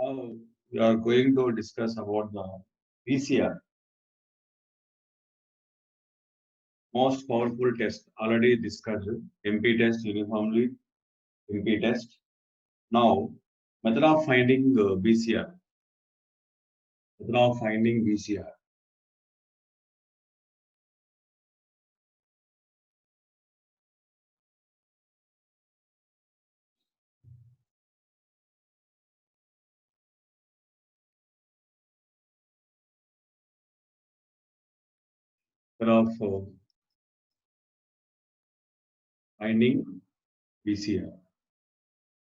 Now we are going to discuss about the PCR, most powerful test already discussed. MP test uniformly, MP test. Now method of finding BCR. Method of finding BCR. Method of finding BCR.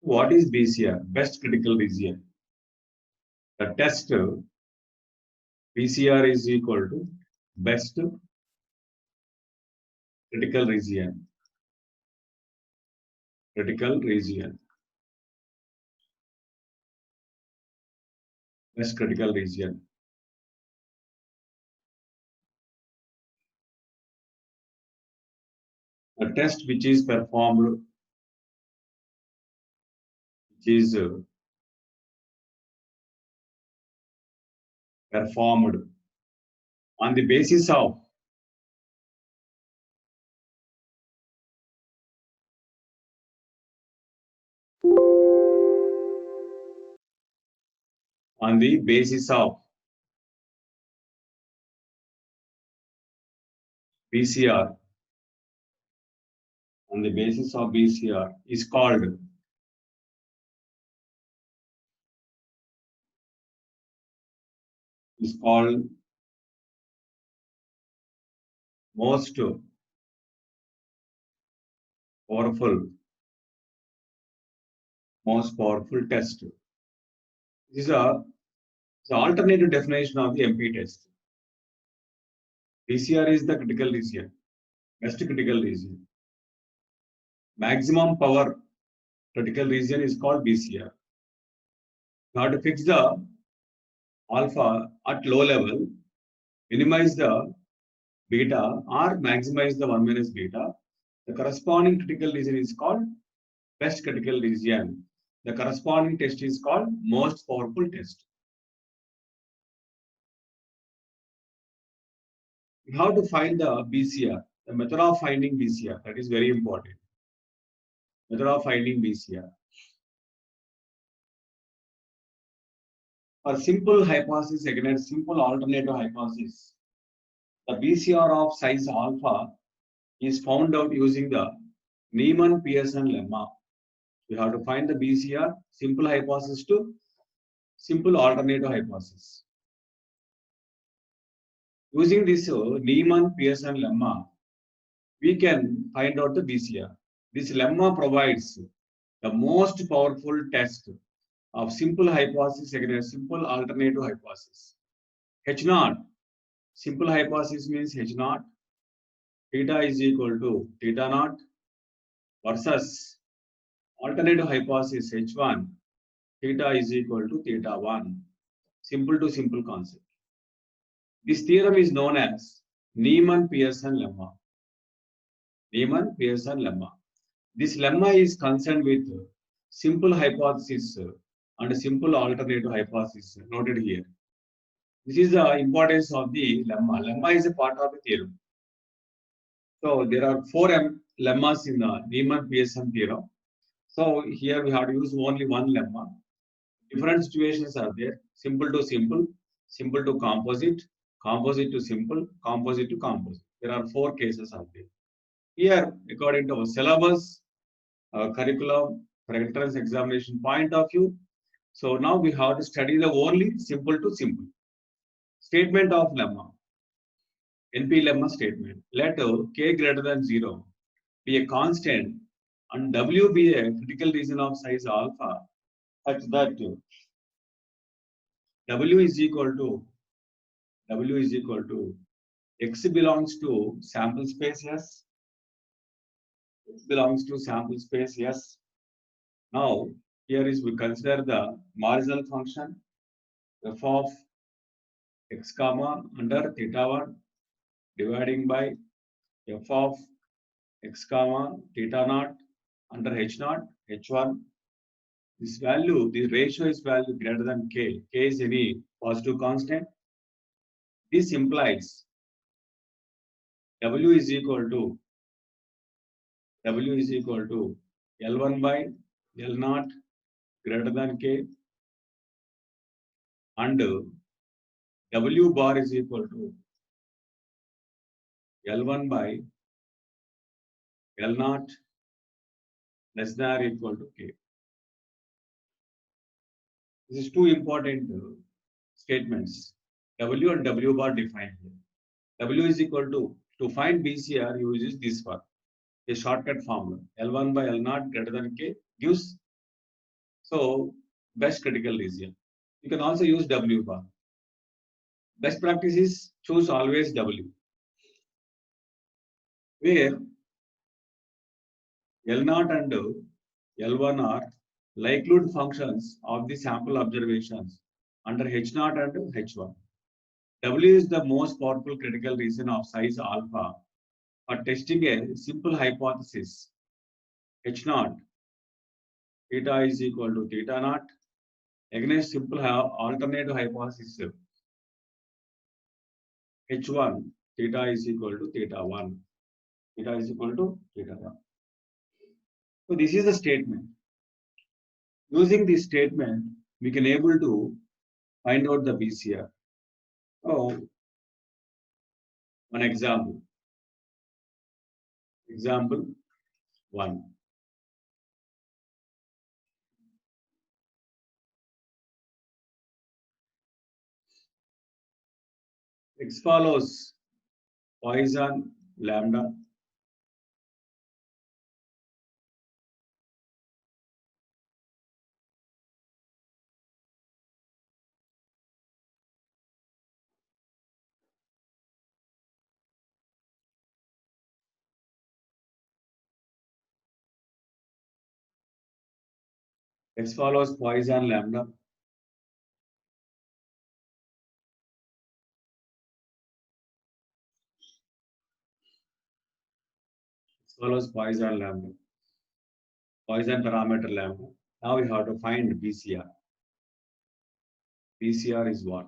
What is BCR? Best critical region. The test PCR is equal to best critical region. Critical region. Best critical region. A test which is performed, which is performed on the basis of BCR, on the basis of BCR is called most powerful test. This is the alternative definition of the MP test. BCR is the critical region, best critical region. Maximum power critical region is called BCR. You have to fix the alpha at low level, minimize the beta or maximize the 1 minus beta. The corresponding critical region is called best critical region. The corresponding test is called most powerful test. We have to find the BCR, the method of finding BCR. That is very important. Method of finding BCR. For simple hypothesis against simple alternative hypothesis, the BCR of size alpha is found out using the Neyman-Pearson lemma. We have to find the BCR, simple hypothesis to simple alternative hypothesis. Using this Neyman-Pearson lemma, we can find out the BCR. This lemma provides the most powerful test of simple hypothesis against simple alternative hypothesis. H naught, simple hypothesis means H naught, theta is equal to theta naught versus alternative hypothesis H1, theta is equal to theta 1. Simple to simple concept. This theorem is known as Neyman-Pearson lemma. Neyman-Pearson lemma. This lemma is concerned with simple hypothesis and simple alternative hypothesis noted here. This is the importance of the lemma. Lemma is a part of the theorem. So there are 4 lemmas in the Neyman-Pearson theorem. So here we have to use only one lemma. Different situations are there. Simple to simple, simple to composite, composite to simple, composite to composite. There are 4 cases out there. Here, according to our syllabus, curriculum, for entrance examination point of view, so now we have to study the only simple to simple. Statement of lemma. NP lemma statement. Let k greater than 0 be a constant and W be a critical region of size alpha such that W is equal to X belongs to sample space S. X belongs to sample space S. Now, here is we consider the marginal function f of x comma under theta 1 dividing by f of x comma theta naught under h naught h1 This value, the ratio is value greater than k. K is any positive constant. This implies W is equal to L1 by L0 greater than K, and W bar is equal to L1 by L0 less than or equal to K. This is two important statements. W and W bar defined here. W is equal to find BCR uses this one, a shortcut formula. L1 by L0 greater than K gives so best critical region. You can also use W bar. Best practice is choose always W, where L0 and L1 are likelihood functions of the sample observations under H0 and H1. W is the most powerful critical region of size alpha for testing a simple hypothesis. H0, theta is equal to theta naught, against simple alternative hypothesis. H1, theta is equal to theta 1. Theta is equal to theta 1. So this is the statement. Using this statement, we can able to find out the BCR. So, one example. Example 1. X follows Poisson lambda. X follows Poisson lambda. X follows Poisson lambda. Poisson parameter lambda. Now we have to find BCR. BCR is what?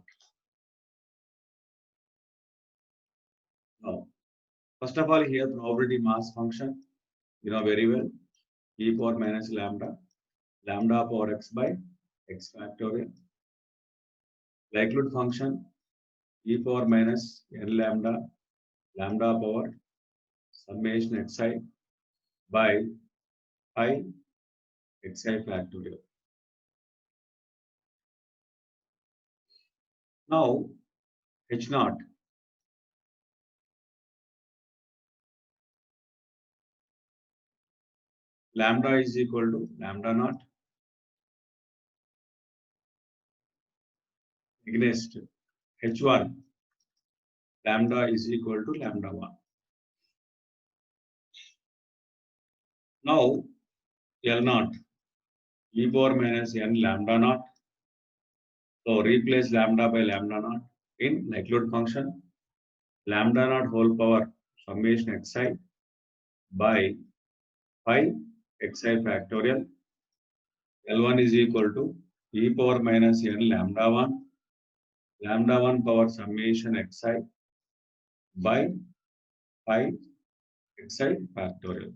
Now, first of all, here probability mass function, you know very well, e power minus lambda, lambda power x by x factorial. Likelihood function, e power minus n lambda, lambda power summation xi by pi xi factorial. Now, H naught. Lambda is equal to lambda naught against H1. Lambda is equal to lambda 1. Now, L naught, e power minus n lambda naught. So, replace lambda by lambda naught in likelihood function. Lambda naught whole power summation xi by pi xi factorial. L1 is equal to e power minus n lambda 1, lambda 1 power summation xi by pi xi factorial.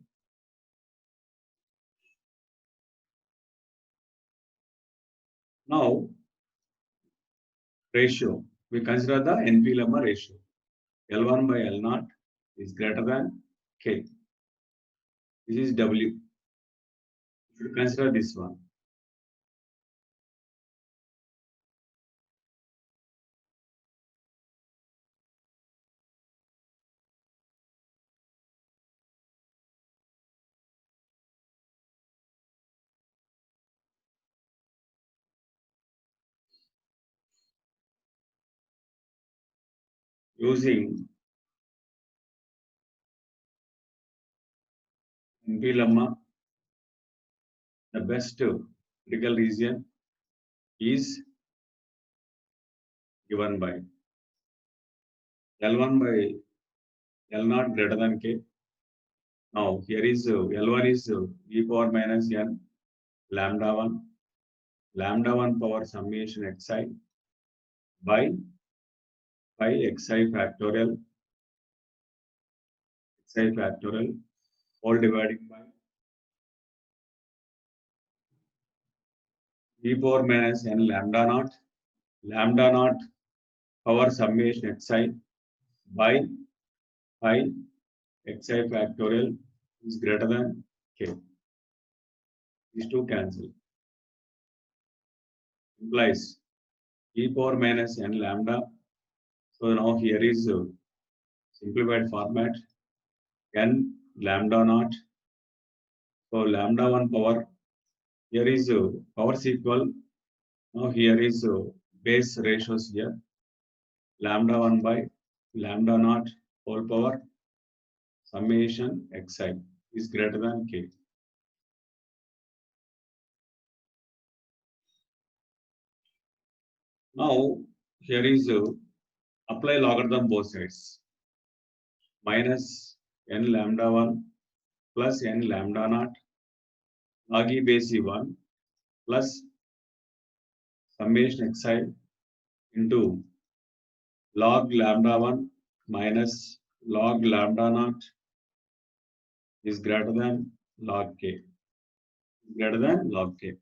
Now, ratio, we consider the NP lemma ratio. L1 by L0 is greater than K. This is W. You should consider this one. Using NP lemma, the best critical region is given by L1 by L0 greater than K. Now, here is L1 is e power minus n lambda 1. lambda 1 power summation xi by pi xi factorial all dividing by e power minus n lambda naught power summation xi by pi xi factorial is greater than k. These two cancel. Implies e power minus n lambda. So now here is simplified format n lambda naught. So lambda 1 power, here is powers equal. Now here is base ratios here. Lambda 1 by lambda naught whole power summation xi is greater than k. Now here is apply logarithm both sides. Minus n lambda 1 plus n lambda naught log e base e1 plus summation xi into log lambda 1 minus log lambda naught is greater than log k. Greater than log k.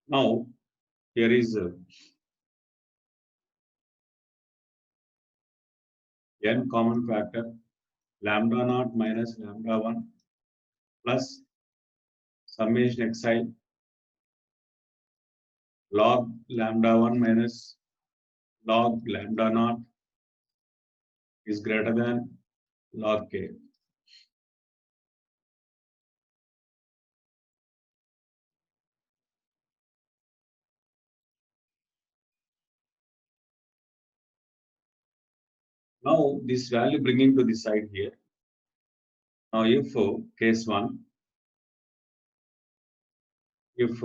Now here is n common factor lambda naught minus lambda 1 plus summation xi log lambda 1 minus log lambda naught is greater than log k. Now this value bringing to the side here. Now if case 1, if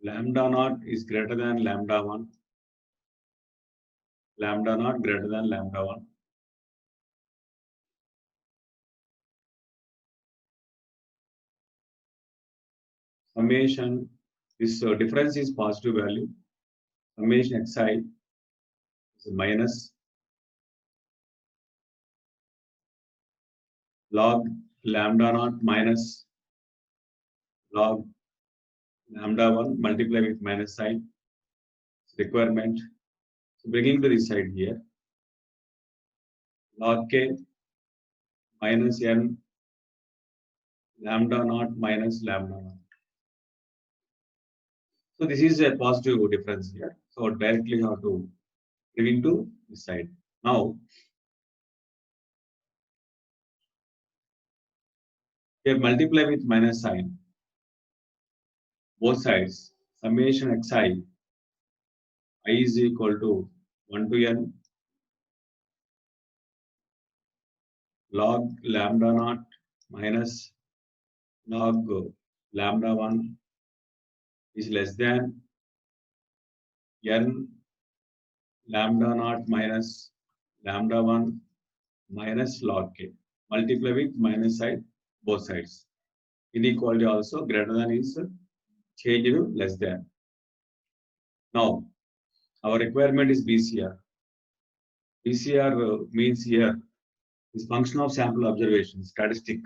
lambda naught is greater than lambda 1, lambda naught greater than lambda 1, summation, this difference is positive value, summation xi is minus log lambda naught minus log lambda 1 multiply with minus sign requirement. So bringing to this side here, log k minus n lambda naught minus lambda 1. So this is a positive difference here. So directly have to bring into this side. Now here multiply with minus sign both sides. Summation xi I is equal to 1 to n log lambda naught minus log lambda 1 is less than n lambda naught minus lambda 1 minus log k. Multiply with minus side both sides. Inequality also greater than is changed to less than. Now our requirement is BCR. BCR means here is function of sample observation, statistic.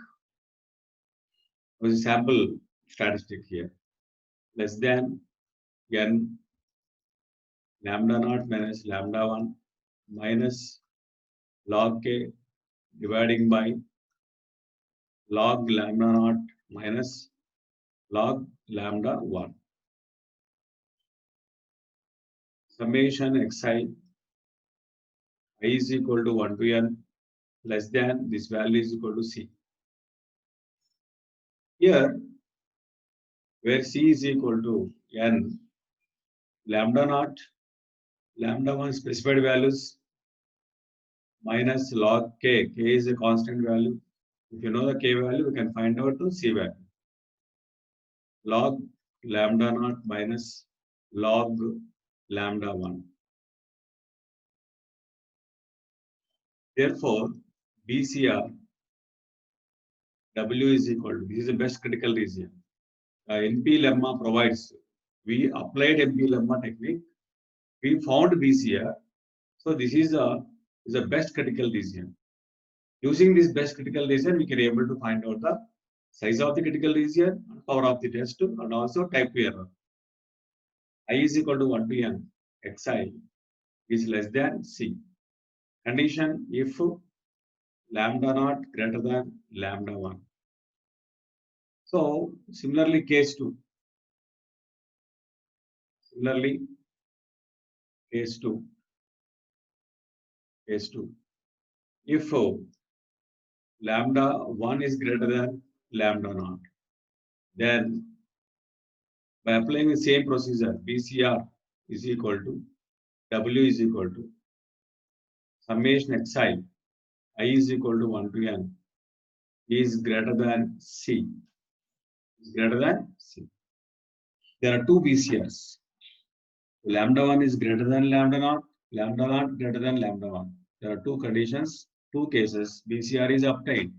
There is a sample statistic here. Less than n lambda naught minus lambda 1 minus log k dividing by log lambda naught minus log lambda 1. Summation xi I is equal to 1 to n less than this value is equal to c. Here, where c is equal to n, lambda naught, lambda 1 specified values minus log k. K is a constant value. If you know the k value, we can find out to c value. Log lambda naught minus log lambda 1. Therefore, BCR W is equal to, this is the best critical region. NP lemma provides, we applied NP lemma technique, we found BCR. So this is the best critical region. Using this best critical region, we can able to find out the size of the critical region, power of the test, and also type 2 error. I is equal to 1 to n, xi is less than c. Condition if lambda naught greater than lambda 1. So similarly, case 2. Similarly, case 2. Case 2. If lambda 1 is greater than lambda naught, then by applying the same procedure, BCR is equal to W is equal to summation xi, I is equal to 1 to n, is greater than C. Is greater than C. There are two BCRs. Lambda 1 is greater than lambda naught greater than lambda 1. There are two conditions, two cases. BCR is obtained.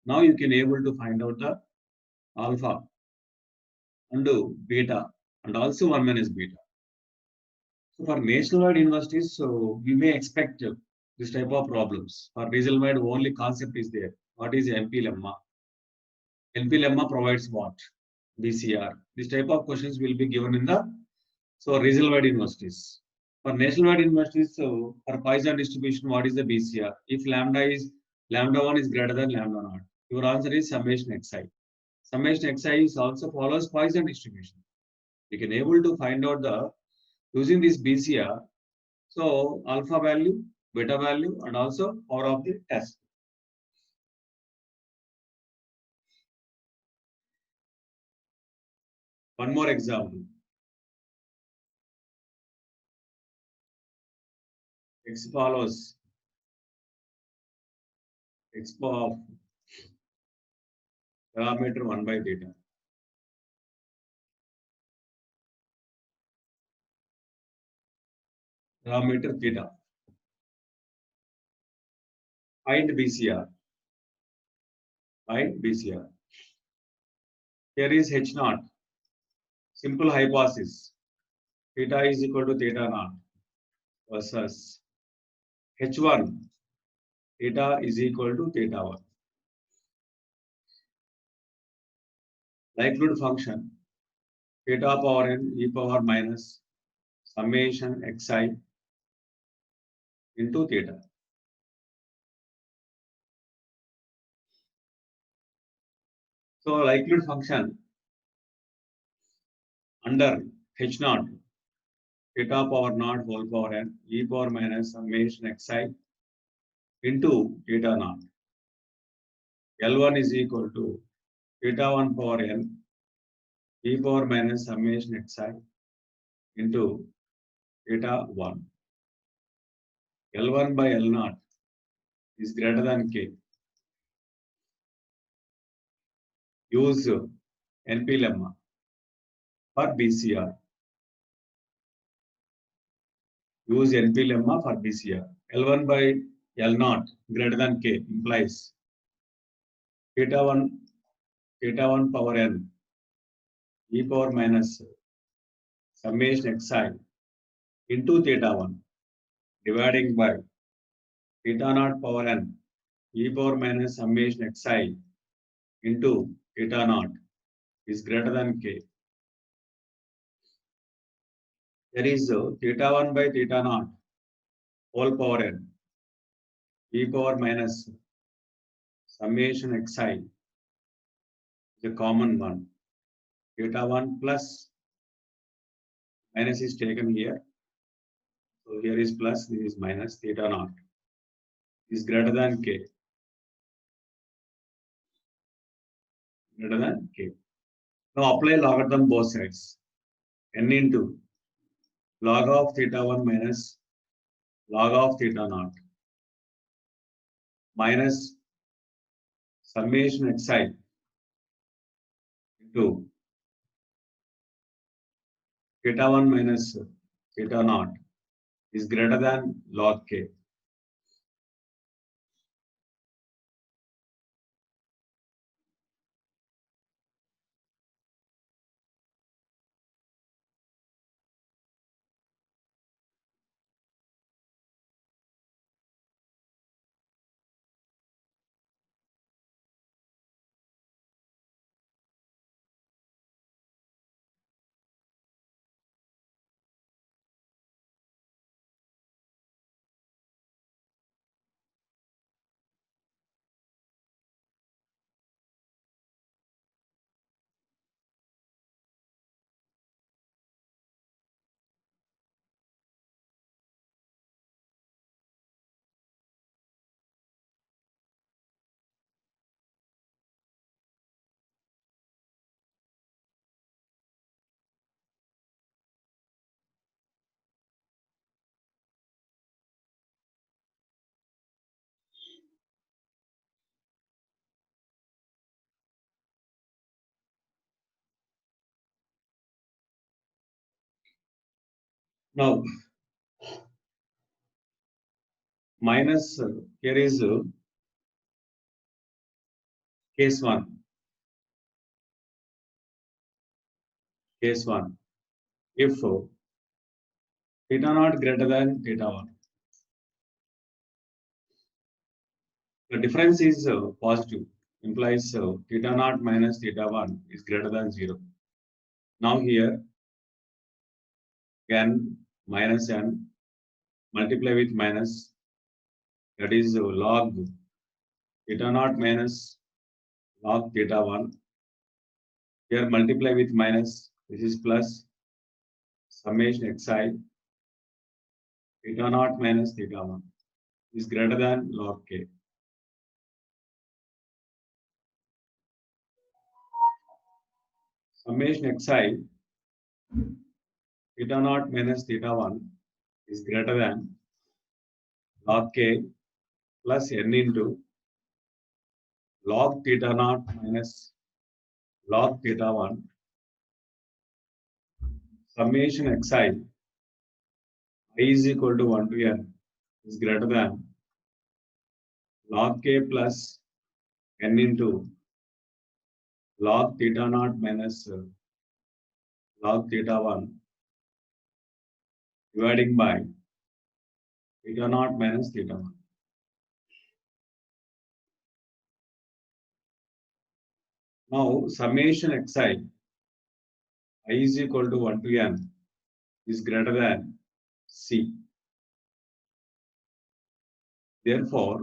Now you can able to find out the alpha and beta and also 1 minus beta. So for nationwide universities, so we may expect this type of problems. For regional-wide, only concept is there. What is NP lemma? NP lemma provides what? BCR. This type of questions will be given in the regional-wide universities. For nationwide universities, so for Poisson distribution, what is the BCR? If lambda 1 is greater than lambda naught, your answer is summation xi. Summation xi is also follows Poisson distribution. You can able to find out the using this BCR, so alpha value, beta value, and also power of the test. One more example. X follows expo of parameter 1 by theta. Parameter theta. Find BCR. Find BCR. Here is H naught. Simple hypothesis. Theta is equal to theta naught versus H1. Theta is equal to theta 1. Likelihood function. Theta power n e power minus summation xi into theta. So likelihood function under H naught, theta power naught whole power n e power minus summation xi into theta naught. L1 is equal to theta 1 power n e power minus summation xi into theta 1. L1 by L0 is greater than K. Use NP lemma for BCR. Use NP lemma for BCR. L1 by L0 greater than K implies theta 1 power n e power minus summation xi into theta 1 dividing by theta naught power n e power minus summation xi into theta naught is greater than K. There is theta 1 by theta naught whole power n e power minus summation xi is a common one theta 1 plus minus is taken here. So here is plus, this is minus, theta naught is greater than k. Greater than k. Now apply logarithm both sides. N into log of theta 1 minus log of theta naught minus summation xi into theta 1 minus theta naught is greater than log k. Now minus here is case 1. Case 1. If theta naught greater than theta 1. The difference is positive, implies theta naught minus theta 1 is greater than 0. Now here n minus n multiply with minus, that is log theta naught minus log theta 1. Here multiply with minus, this is plus summation xi theta naught minus theta 1 is greater than log k. Summation xi theta naught minus theta 1 is greater than log k plus n into log theta naught minus log theta 1 summation xi I is equal to 1 to n is greater than log k plus n into log theta naught minus log theta 1 dividing by theta naught minus theta 1. Now summation xi I is equal to 1 to n is greater than c. Therefore,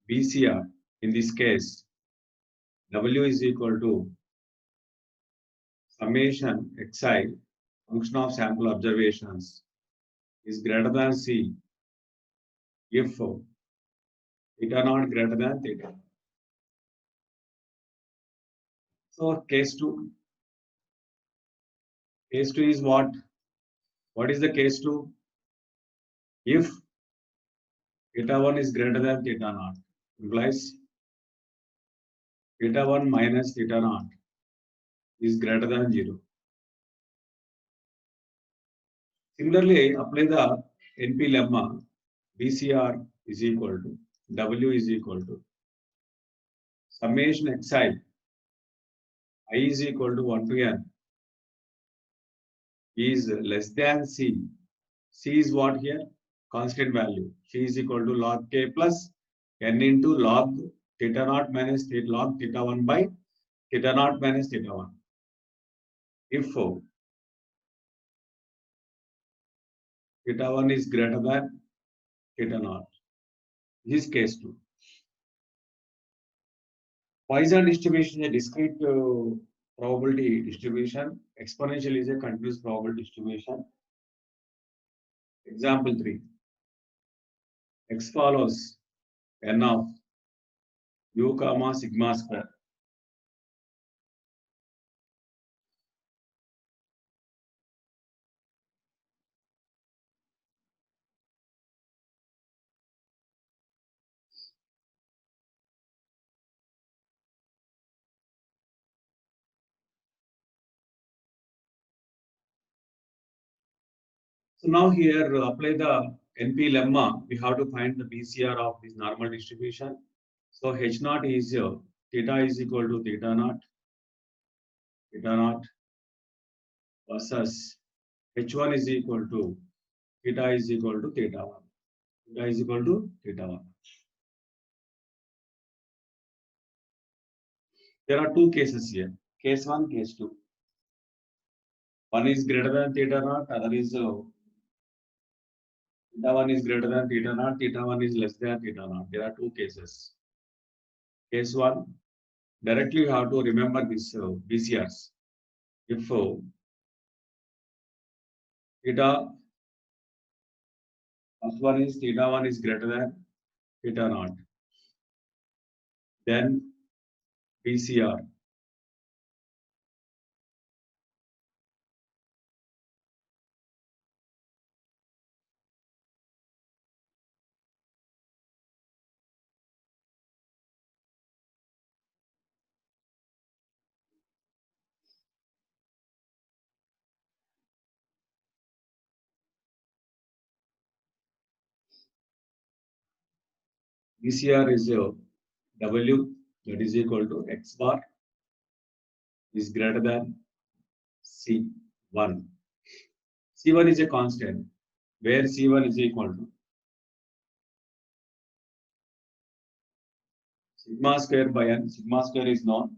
BCR in this case W is equal to summation xi function of sample observations is greater than c if theta naught greater than theta. So case 2. Case 2 is what? What is the case 2? If theta 1 is greater than theta naught, implies theta 1 minus theta naught is greater than 0. Similarly, apply the NP lemma. BCR is equal to W is equal to summation xi I is equal to 1 to n is less than c. C is what here? Constant value. C is equal to log k plus n into log theta naught minus log theta 1 by theta naught minus theta 1. If theta 1 is greater than theta naught, this is case 2. Poisson distribution is a discrete probability distribution. Exponential is a continuous probability distribution. Example 3. X follows n of u comma sigma square. So now here apply the NP lemma. We have to find the BCR of this normal distribution. So H naught is theta is equal to theta naught versus H1 is equal to theta is equal to theta 1. Theta is equal to theta 1. There are two cases here. Case 1, case 2. One is greater than theta naught, other is theta 1 is greater than theta naught, theta 1 is less than theta naught. There are two cases. Case 1, directly you have to remember this BCRs. If theta first one is theta 1 is greater than theta naught, then BCR BCR is W, that is equal to X bar is greater than C1. C1 is a constant where C1 is equal to sigma square by n. Sigma square is known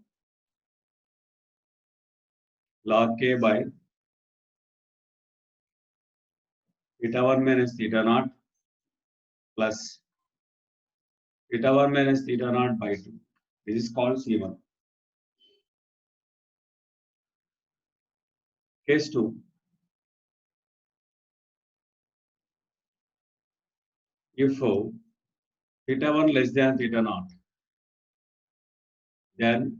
log K by theta 1 minus theta naught plus theta 1 minus theta naught by 2. This is called C1. Case 2. If theta 1 less than theta naught, then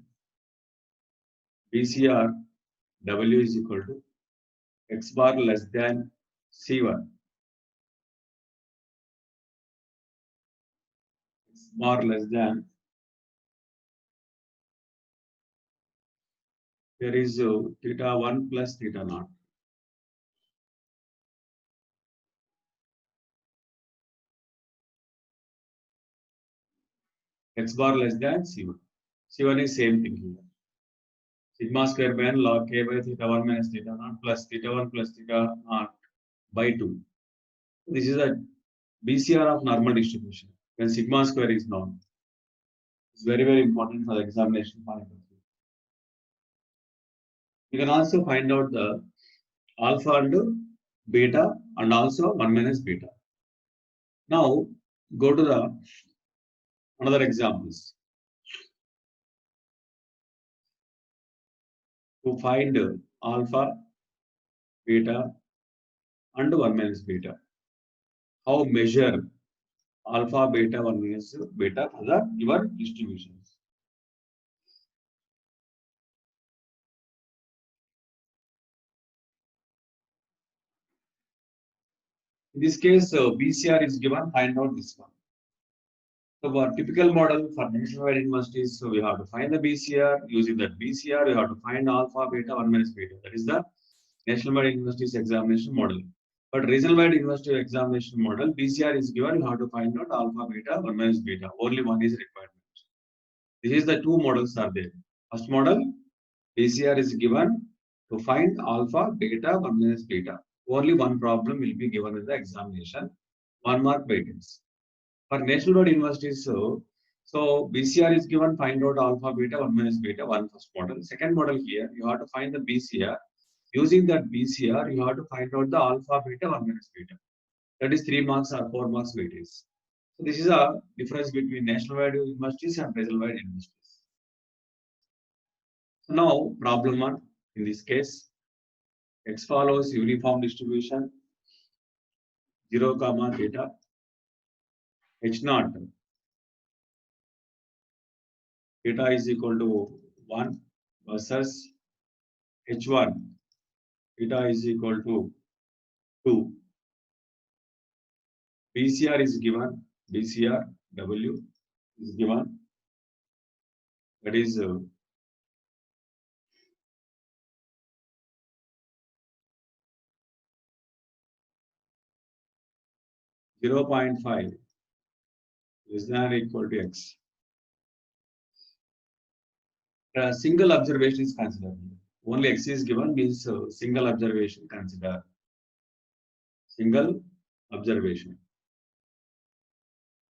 BCR W is equal to X bar less than C1. X bar less than, there is theta 1 plus theta naught. X bar less than C1. C1 is same thing here. Sigma square by n log K by theta 1 minus theta naught plus theta 1 plus theta naught by 2. This is a BCR of normal distribution when sigma square is known. It's very, very important for the examination point of view. You can also find out the alpha and beta and also 1 minus beta. Now go to the another examples. To find alpha, beta and 1 minus beta. How measure alpha, beta, 1 minus beta for the given distributions. In this case, BCR is given, find out this one. So for typical model for nationwide universities, so we have to find the BCR. Using that BCR, we have to find alpha, beta, 1 minus beta. That is the nationwide universities examination model. But regional-wide university examination model, BCR is given, you have to find out alpha, beta, 1 minus beta. Only one is required. This is the two models are there. First model, BCR is given to find alpha, beta, 1 minus beta. Only one problem will be given in the examination. 1 mark weightage. For nationwide universities, so BCR is given, find out alpha, beta, 1 minus beta, one first model. Second model here, you have to find the BCR. Using that BCR, you have to find out the alpha, beta, 1 minus beta. That is 3 marks or 4 marks weightage. So this is a difference between nationwide universities and regional-wide universities. Now, problem 1, in this case, x follows uniform distribution 0, comma theta, h naught, theta is equal to 1 versus h1, theta is equal to 2. BCR is given, BCR W is given, that is 0.5 less than or equal to x. Single observation is considered. Only x is given means single observation consider. Single observation.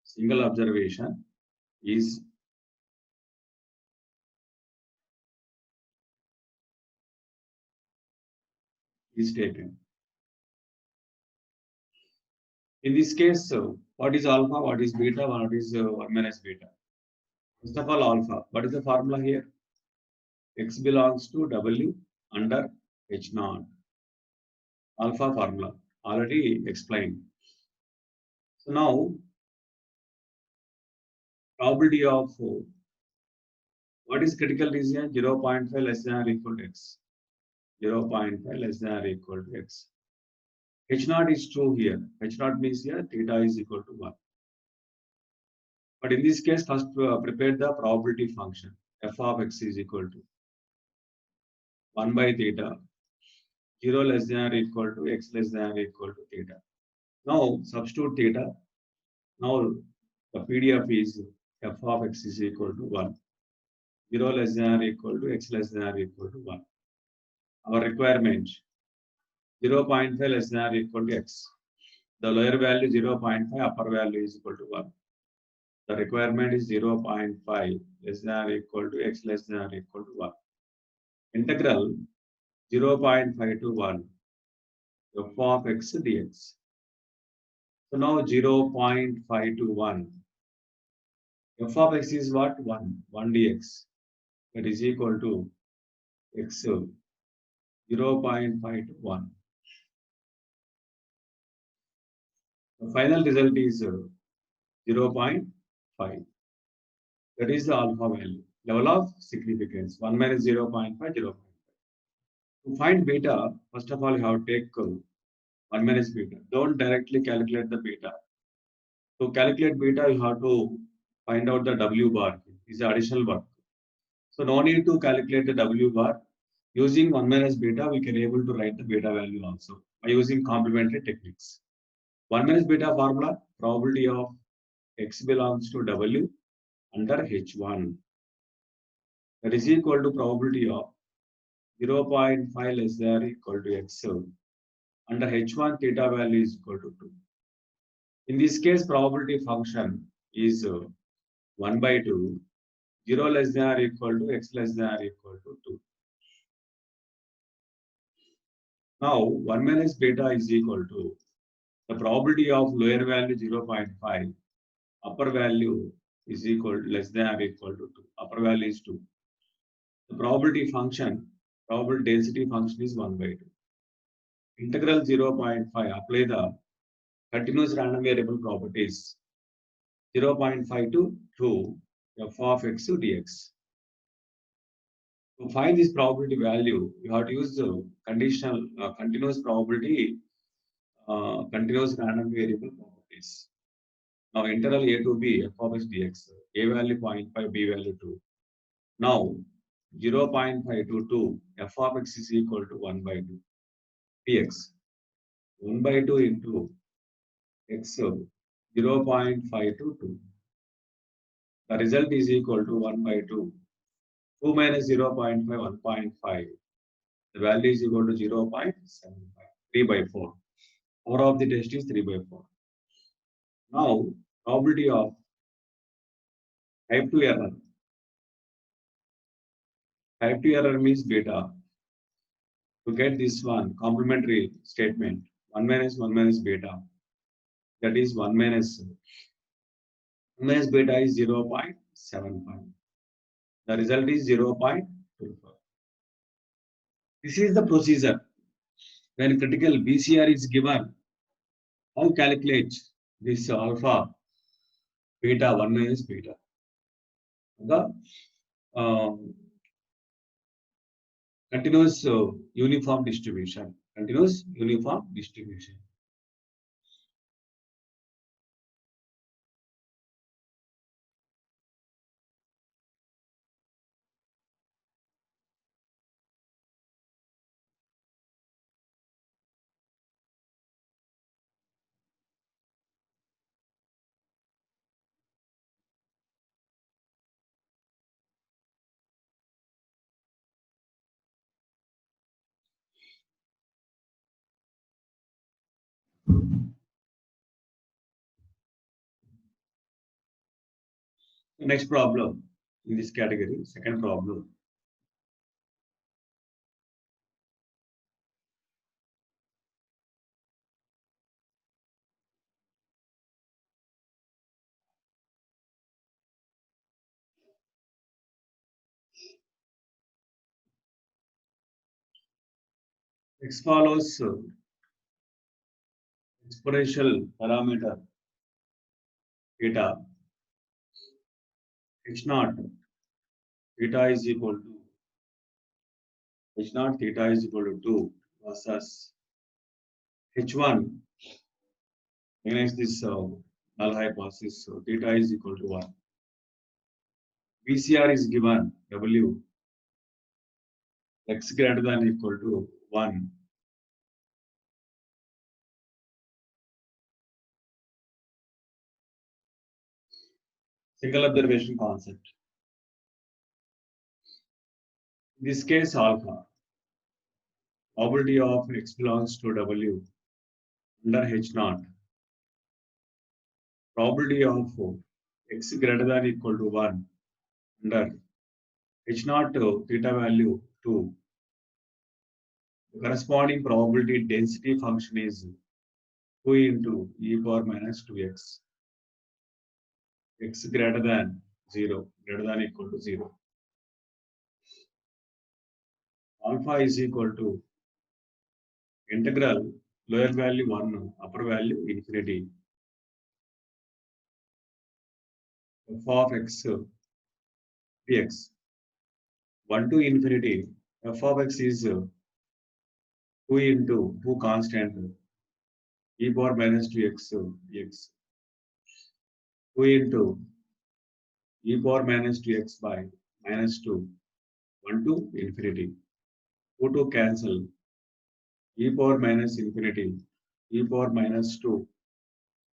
Single observation is taken. In this case, what is alpha, what is beta, what is 1 minus beta? First of all, alpha. What is the formula here? X belongs to W under H naught. Alpha formula already explained. So now, probability of what is critical region? 0.5 less than or equal to x. 0.5 less than or equal to x. H naught is true here. H naught means here theta is equal to 1. But in this case, first prepare the probability function. F of x is equal to 1 by theta. 0 less than or equal to x less than or equal to theta. Now substitute theta. Now the PDF is f of x is equal to 1. 0 less than or equal to x less than or equal to 1. Our requirement 0.5 less than or equal to x. The lower value 0.5, upper value is equal to 1. The requirement is 0.5 less than or equal to x less than or equal to 1. Integral 0.5 to 1 f of x dx. So now 0.5 to 1. F of x is what? 1 dx. That is equal to x 0.5 to 1. The final result is 0.5. That is the alpha value. Level of significance. 1 minus 0.5, 0.5. To find beta, first of all, you have to take 1 minus beta. Don't directly calculate the beta. To calculate beta, you have to find out the W bar. Is the additional work. So no need to calculate the W bar. Using 1 minus beta, we can able to write the beta value also by using complementary techniques. 1 minus beta formula, probability of x belongs to W under H1. That is equal to probability of 0.5 less than or equal to x under H1 theta value is equal to 2. In this case, probability function is 1 by 2, 0 less than or equal to x less than or equal to 2. Now, 1 minus beta is equal to the probability of lower value 0.5, upper value is equal to less than or equal to 2. Upper value is 2. The probability function, probability density function is 1 by 2. Integral 0.5, apply the continuous random variable properties 0.5 to 2 f of x to dx. To find this probability value, you have to use the conditional continuous probability continuous random variable properties. Now integral a to b f of x dx, a value 0.5, b value 2. Now 0.5 to 2 f of x is equal to 1 by 2 px. 1 by 2 into x 0.5 to 2. The result is equal to 1 by 2. 2 minus 0.5, 1.5. The value is equal to 0.75. 3 by 4. Power of the test is 3 by 4. Now, probability of type 2 error. Type 2 error means beta. To get this one, complementary statement, 1 minus beta. That is 1 minus beta is 0.75. The result is 0.25. This is the procedure. When critical BCR is given, how calculate this alpha, beta, 1 minus beta? The continuous uniform distribution. Continuous uniform distribution. Next problem in this category, second problem. X follows exponential parameter theta h naught theta is equal to h naught theta is equal to 2 versus h1 against this null hypothesis. So theta is equal to 1. VCR is given W x greater than equal to 1. Single observation concept. In this case, alpha, probability of x belongs to W under H naught, probability of x greater than equal to 1 under H naught theta value 2. The corresponding probability density function is 2 into e power minus 2x. X greater than 0, greater than equal to 0. Alpha is equal to integral lower value 1, upper value infinity. F of x dx. 1 to infinity. F of x is 2 into 2 constant e power minus 2x dx. 2 into e power minus 2x by minus 2. 1 to infinity. 2 to cancel. E power minus infinity. E power minus 2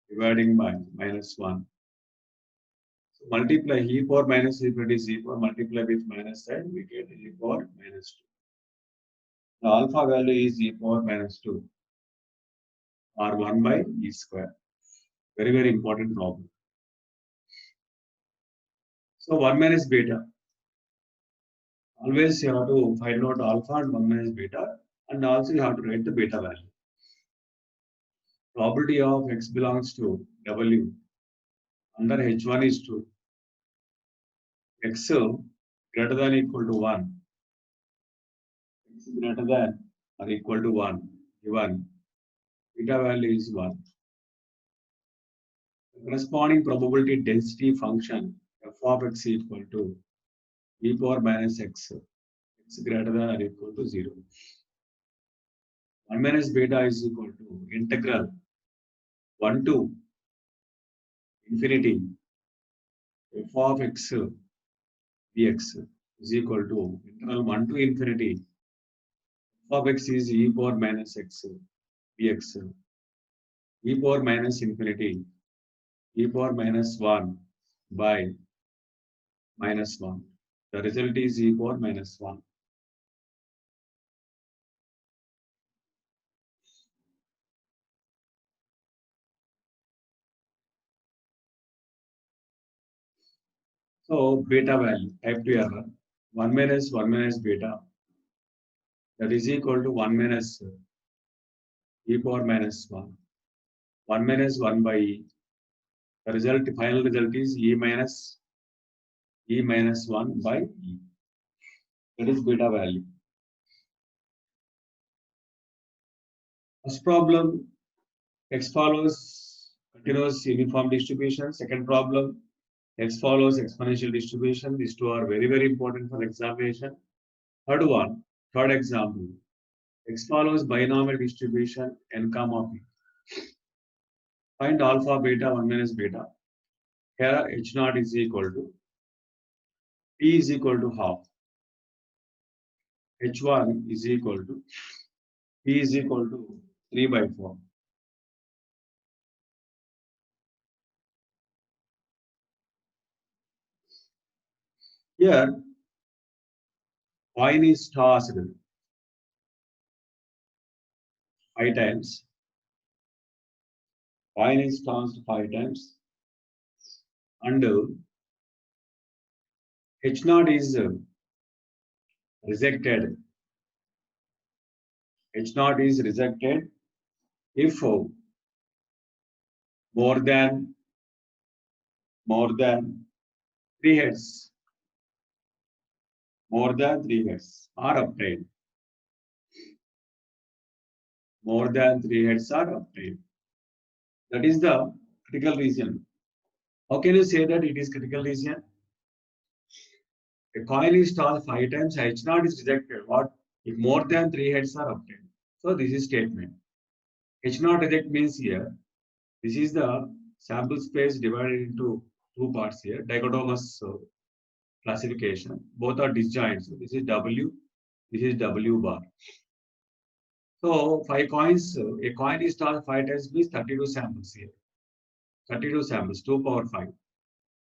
dividing by minus 1. So multiply e power minus infinity is e power, multiply with minus side, we get e power minus 2. The alpha value is e power minus 2 or 1 by e square. Very, very important problem. So 1 minus beta. Always you have to find out alpha and 1 minus beta, and also you have to write the beta value. Probability of x belongs to W under H1 is 2. X greater than equal to 1. X greater than or equal to 1. Given beta value is 1. The corresponding probability density function f of x equal to e power minus x. X greater than or equal to 0. 1 minus beta is equal to integral 1 to infinity f of x dx is equal to integral 1 to infinity f of x is e power minus x dx. E power minus infinity e power minus 1 by minus 1. The result is e power minus 1. So beta value, type 2 error, 1 minus beta, that is equal to 1 minus e power minus 1. 1 minus 1 by e. The result, final result is e minus 1 by e. That is beta value. First problem, X follows continuous uniform distribution. Second problem, X follows exponential distribution. These two are very, very important for examination. Third one, third example, X follows binomial distribution n comma p. Find alpha beta 1 minus beta. Here h naught is equal to p is equal to half. H1 is equal to p is equal to 3 by 4. Here, coin is tossed 5 times. Coin is tossed 5 times. And H naught is rejected. H naught is rejected if more than 3 heads, more than 3 heads are obtained. More than 3 heads are obtained. That is the critical region. How can you say that it is critical region? A coin is tossed 5 times, H naught is rejected. What? If more than 3 heads are obtained. So this is statement. H naught reject means here, this is the sample space divided into two parts here, dichotomous classification. Both are disjoint. So this is W, this is W bar. So 5 coins, a coin is tossed 5 times means 32 samples here. 32 samples, 2 power 5.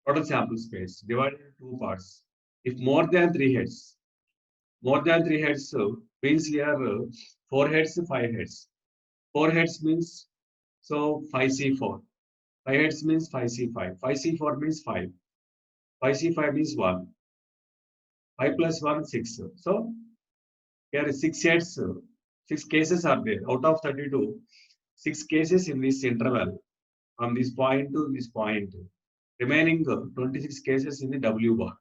Total sample space divided into two parts. If more than 3 heads, means here 4 heads, 5 heads. 4 heads means so 5C4. 5 heads means 5C5. 5C4 means 5. 5C5 means 1. 5 plus 1, 6. So here 6 heads, 6 cases are there. Out of 32, 6 cases in this interval from this point to this point. Remaining 26 cases in the W bar.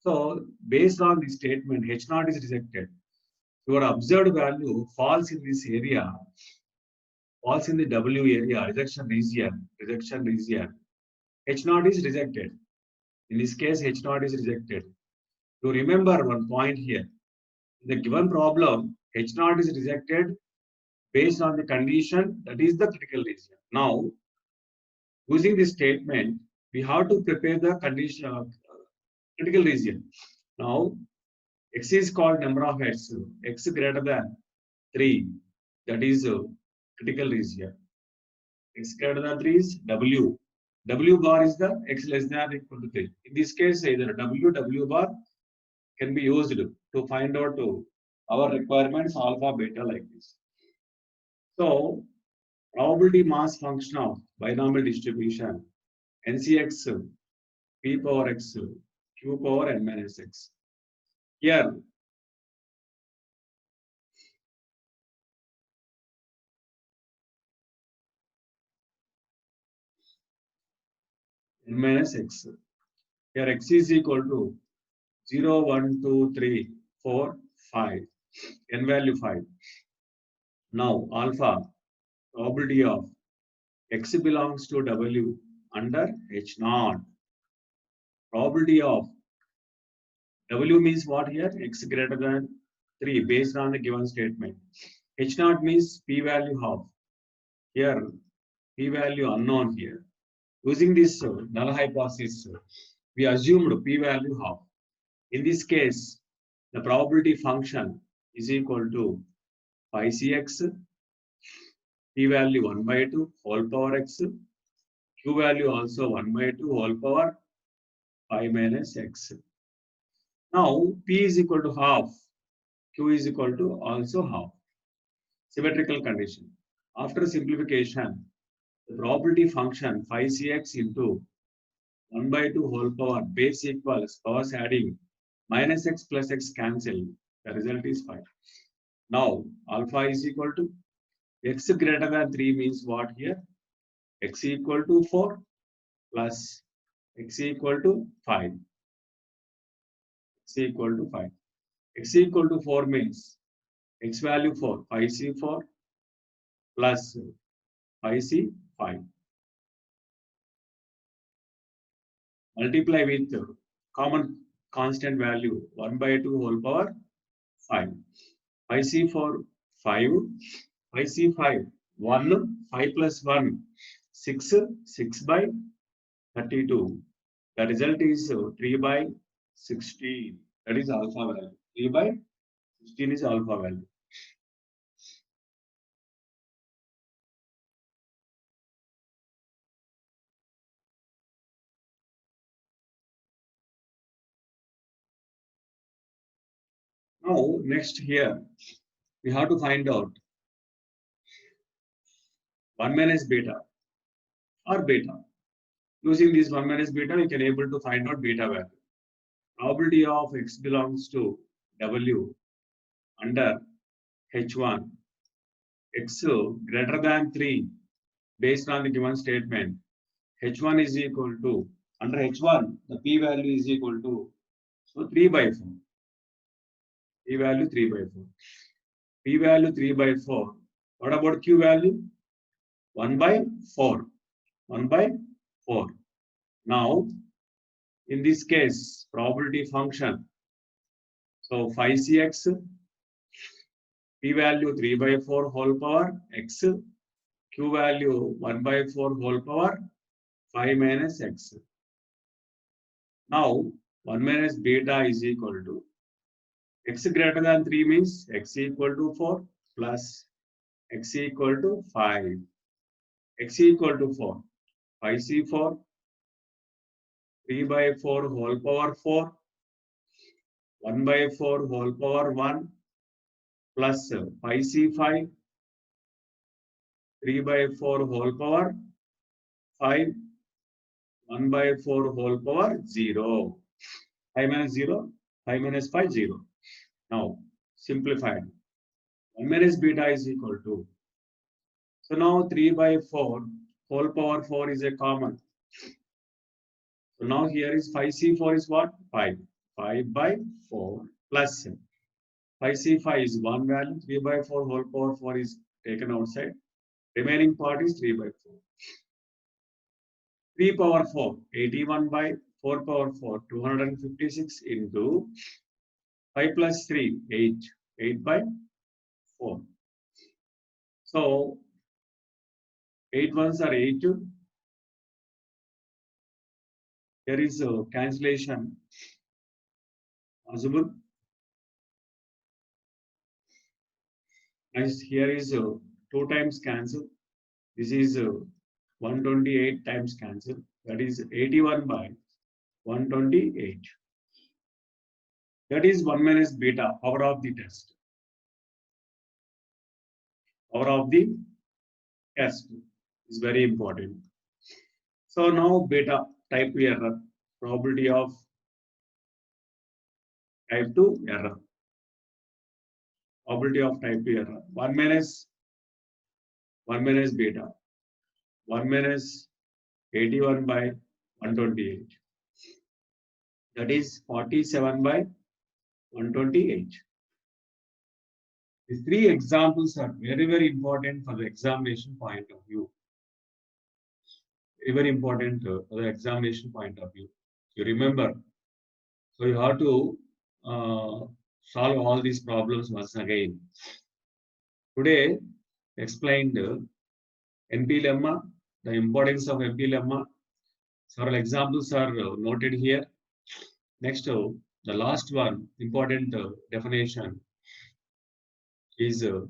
So based on this statement, H naught is rejected. Your observed value falls in this area, falls in the W area, rejection region. H naught is rejected. In this case, H naught is rejected. To remember one point here, in the given problem, H naught is rejected based on the condition that is the critical region. Now, using this statement, we have to prepare the condition critical region. Now, X is called number of heads. X greater than 3, that is critical region. X greater than 3 is W. W bar is the X less than or equal to 3. In this case, either W bar can be used to find out our requirements alpha, beta like this. So, probability mass function of binomial distribution, NCX, P power X, Q power N minus X. Here, N minus X. Here, X is equal to 0, 1, 2, 3, 4, 5. N value 5. Now, alpha, probability of X belongs to W under H naught. Probability of W means what here? X greater than 3 based on the given statement. H naught means P value half. Here, P value unknown here. Using this null hypothesis, we assumed P value half. In this case, the probability function is equal to 5Cx, P value 1 by 2, whole power x, Q value also 1 by 2, whole power 5 minus x. Now, P is equal to half, Q is equal to also half. Symmetrical condition. After simplification, the probability function 5Cx into 1 by 2 whole power base equals powers adding minus x plus x cancel. The result is 5. Now, alpha is equal to x greater than 3 means what here? X equal to 4 plus x equal to 5. X equal to 5. X equal to 4 means x value 4, 5C4 plus 5C5. Multiply with common constant value 1 by 2 whole power 5. 5C4 5. 5C5 1. 5 plus 1 6. 6 by 32. The result is 3 by 16. That is alpha value. 3 by 16 is alpha value. Now, next here, we have to find out 1 minus beta or beta. Using this 1 minus beta, we can able to find out beta value. Probability of x belongs to W under H1, x greater than 3 based on the given statement. H1 is equal to, under H1, the p value is equal to, so 3 by 4. P value 3 by 4. P value 3 by 4. What about Q value? 1 by 4. 1 by 4. Now, in this case, probability function. So 5cx, P value 3 by 4 whole power x, Q value 1 by 4 whole power 5 minus x. Now, 1 minus beta is equal to x greater than 3 means x equal to 4 plus x equal to 5. X equal to 4. 5c4 3 by 4 whole power 4, 1 by 4 whole power 1 plus 5c5 3 by 4 whole power 5, 1 by 4 whole power 0. 5 minus 0, 5 minus 5, 0. Now, simplified. 1 minus beta is equal to. So now 3 by 4 whole power 4 is a common. So now here is 5c4 is what? 5. 5 by 4 plus 5c5 is 1 value. 3 by 4 whole power 4 is taken outside. Remaining part is 3 by 4. 3 power 4, 81 by 4 power 4, 256 into 5 plus 3, 8. 8 by 4. So 8 ones are 8. There is a cancellation possible. Next, here is 2 times cancel. This is 128 times cancel. That is 81 by 128. That is 1 minus beta, power of the test. Power of the test is very important. So now beta, type 2 error, probability of type 2 error. Probability of type 2 error. 1 minus beta. 1 minus 81 by 128. That is 47 by 128. These 3 examples are very, very important for the examination point of view. Very important for the examination point of view. You remember, so you have to solve all these problems once again. Today, explained NP lemma, the importance of NP lemma. Several examples are noted here. Next, the last one, important definition is the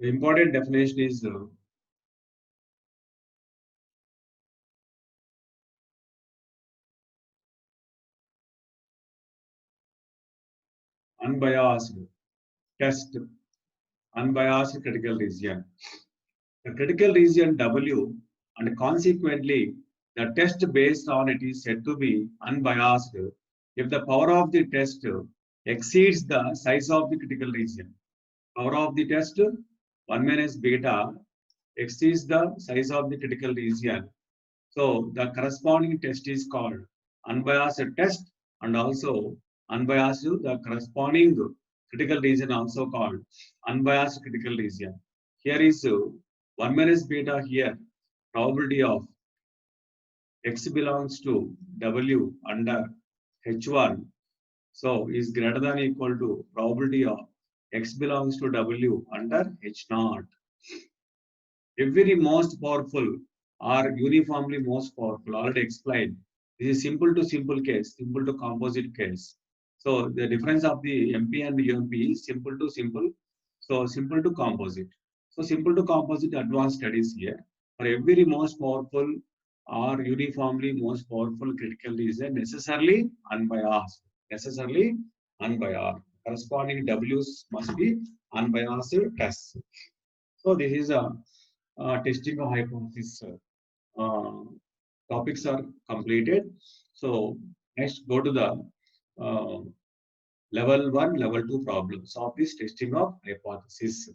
important definition is unbiased test, unbiased critical region. The critical region W, and consequently the test based on it is said to be unbiased if the power of the test exceeds the size of the critical region. Power of the test 1 minus beta exceeds the size of the critical region. So the corresponding test is called unbiased test, and also unbiased the corresponding critical region also called unbiased critical region. Here is 1 minus beta here, probability of x belongs to W under H1, so is greater than equal to probability of x belongs to W under H0. Every most powerful or uniformly most powerful, already explained. This is simple to simple case, simple to composite case. So the difference of the MP and UMP is simple to simple, so simple to composite. So simple to composite advanced studies here. For every most powerful or uniformly most powerful critical region necessarily unbiased. Necessarily unbiased. Corresponding W's must be unbiased tests. So this is a testing of hypothesis topics are completed. So next go to the uh, level 1, level 2 problems of this testing of hypothesis.